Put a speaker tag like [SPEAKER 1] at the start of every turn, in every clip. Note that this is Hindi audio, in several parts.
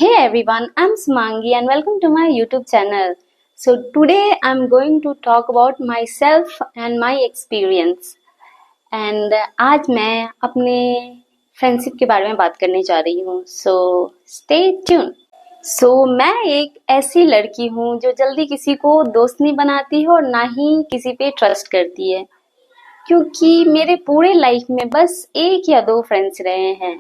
[SPEAKER 1] Hey everyone, I'm Sumangi and welcome to my YouTube channel. So today I'm going to talk about myself and my experience. And आज मैं अपने फ्रेंडशिप के बारे में बात करने जा रही हूँ. So stay tuned. So मैं एक ऐसी लड़की हूँ जो जल्दी किसी को दोस्त नहीं बनाती है और ना ही किसी पे ट्रस्ट करती है, क्योंकि मेरे पूरे लाइफ में बस एक या दो फ्रेंड्स रहे हैं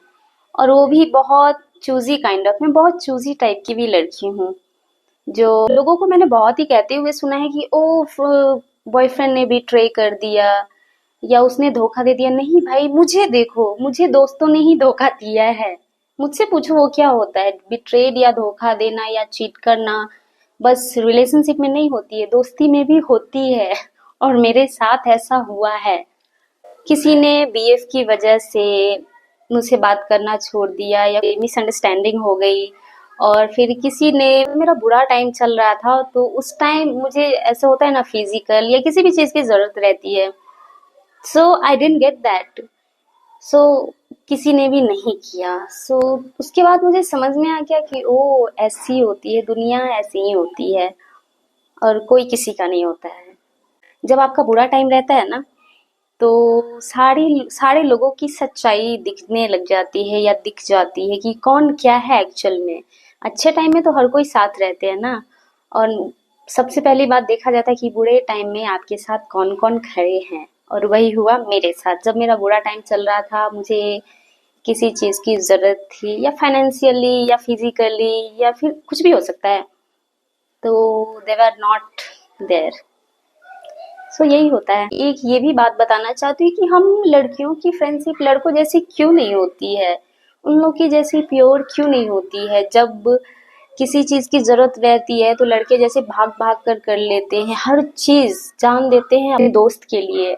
[SPEAKER 1] और वो भी बहुत चूजी काइंड ऑफ. मैं बहुत चूजी टाइप की भी लड़की हूँ. जो लोगों को मैंने बहुत ही कहते हुए सुना है कि ओ बॉयफ्रेंड ने बिट्रे कर दिया या उसने धोखा दे दिया. नहीं भाई, मुझे देखो, मुझे दोस्तों ने ही धोखा दिया है. मुझसे पूछो वो क्या होता है. बिट्रेड या धोखा देना या चीट करना बस रिलेशनशिप में नहीं होती है, दोस्ती में भी होती है. और मेरे साथ ऐसा हुआ है. किसी ने बीएफ की वजह से मुझसे बात करना छोड़ दिया या मिसअंडरस्टैंडिंग हो गई, और फिर किसी ने, मेरा बुरा टाइम चल रहा था तो उस टाइम मुझे ऐसा होता है ना, फिजिकल या किसी भी चीज की जरूरत रहती है. सो आई डिडंट गेट दैट. सो किसी ने भी नहीं किया. सो उसके बाद मुझे समझ में आ गया कि ओ ऐसी होती है दुनिया, ऐसी ही होती है और कोई किसी का नहीं होता है. जब आपका बुरा टाइम रहता है ना, तो सारे लोगों की सच्चाई दिखने लग जाती है या दिख जाती है कि कौन क्या है एक्चुअल में. अच्छे टाइम में तो हर कोई साथ रहते हैं ना, और सबसे पहली बात देखा जाता है कि बुरे टाइम में आपके साथ कौन कौन खड़े हैं. और वही हुआ मेरे साथ. जब मेरा बुरा टाइम चल रहा था, मुझे किसी चीज की जरूरत थी, या फाइनेंशियली या फिजिकली या फिर कुछ भी हो सकता है, तो दे वर नॉट देयर. सो यही होता है. एक ये भी बात बताना चाहती हूँ कि हम लड़कियों की फ्रेंडशिप लड़कों जैसी क्यों नहीं होती है, उन लोग की जैसी प्योर क्यों नहीं होती है. जब किसी चीज की जरूरत रहती है तो लड़के जैसे भाग भाग कर लेते हैं, हर चीज जान देते हैं अपने दोस्त के लिए.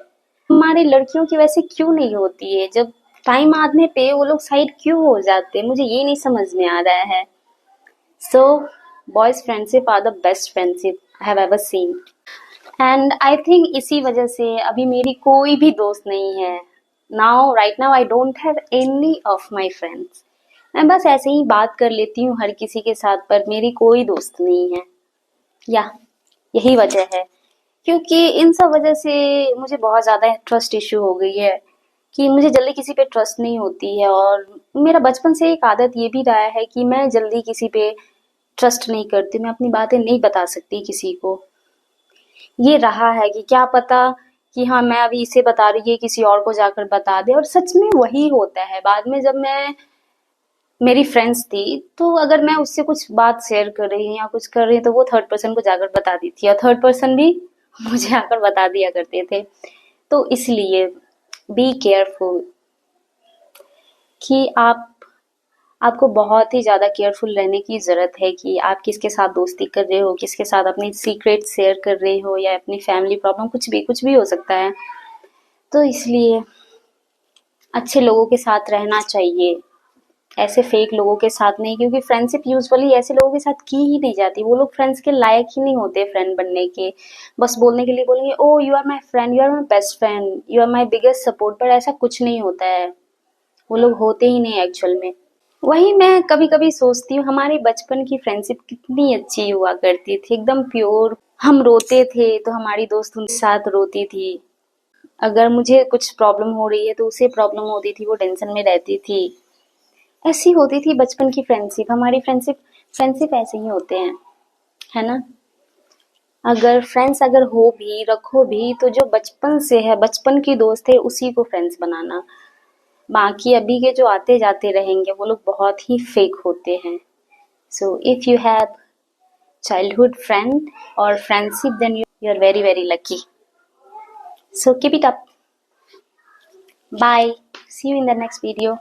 [SPEAKER 1] हमारी लड़कियों की वैसे क्यों नहीं होती है. जब टाइम आने पे वो लोग साइड क्यों हो जाते हैं, मुझे ये नहीं समझ में आ रहा है. So boys friendship are the best friendship I have ever seen. And I think इसी वजह से अभी मेरी कोई भी दोस्त नहीं है. Right now I don't have any of my friends. मैं बस ऐसे ही बात कर लेती हूँ हर किसी के साथ, पर मेरी कोई दोस्त नहीं है. या यही वजह है, क्योंकि इन सब वजह से मुझे बहुत ज़्यादा ट्रस्ट इश्यू हो गई है कि मुझे जल्दी किसी पे ट्रस्ट नहीं होती है. और मेरा बचपन से एक आदत ये भी रहा है कि मैं जल्दी किसी पे ट्रस्ट नहीं करती. मैं अपनी बातें नहीं बता सकती किसी को. ये रहा है कि क्या पता कि हाँ, मैं अभी इसे बता रही है, किसी और को जाकर बता दे. और सच में वही होता है. बाद में जब मेरी फ्रेंड्स थी, तो अगर मैं उससे कुछ बात शेयर कर रही हूँ या कुछ कर रही हूँ, तो वो थर्ड पर्सन को जाकर बता दी थी, और थर्ड पर्सन भी मुझे आकर बता दिया करते थे. तो इसलिए बी केयरफुल कि आपको बहुत ही ज़्यादा केयरफुल रहने की ज़रूरत है कि आप किसके साथ दोस्ती कर रहे हो, किसके साथ अपनी सीक्रेट शेयर कर रहे हो, या अपनी फैमिली प्रॉब्लम, कुछ भी हो सकता है. तो इसलिए अच्छे लोगों के साथ रहना चाहिए, ऐसे फेक लोगों के साथ नहीं. क्योंकि फ्रेंडशिप यूजुअली ऐसे लोगों के साथ की ही नहीं जाती. वो लोग फ्रेंड्स के लायक ही नहीं होते फ्रेंड बनने के. बस बोलने के लिए बोलेंगे, oh you are my friend, you are my best friend, you are my biggest support. पर ऐसा कुछ नहीं होता है. वो लोग होते ही नहीं एक्चुअल में. वही मैं कभी कभी सोचती हूँ, हमारे बचपन की फ्रेंडशिप कितनी अच्छी हुआ करती थी, एकदम प्योर. हम रोते थे तो हमारी दोस्त उनके साथ रोती थी. अगर मुझे कुछ प्रॉब्लम हो रही है तो उसे प्रॉब्लम होती थी, वो टेंशन में रहती थी. ऐसी होती थी बचपन की फ्रेंडशिप. हमारी फ्रेंडशिप ऐसे ही होते हैं, है ना. अगर फ्रेंड्स अगर हो भी, रखो भी, तो जो बचपन से है, बचपन की दोस्त है, उसी को फ्रेंड्स बनाना. बाकी अभी के जो आते जाते रहेंगे वो लोग बहुत ही फेक होते हैं. So if you have childhood friend or friendship, then you are very very lucky. So keep it up. Bye. See you in the next video.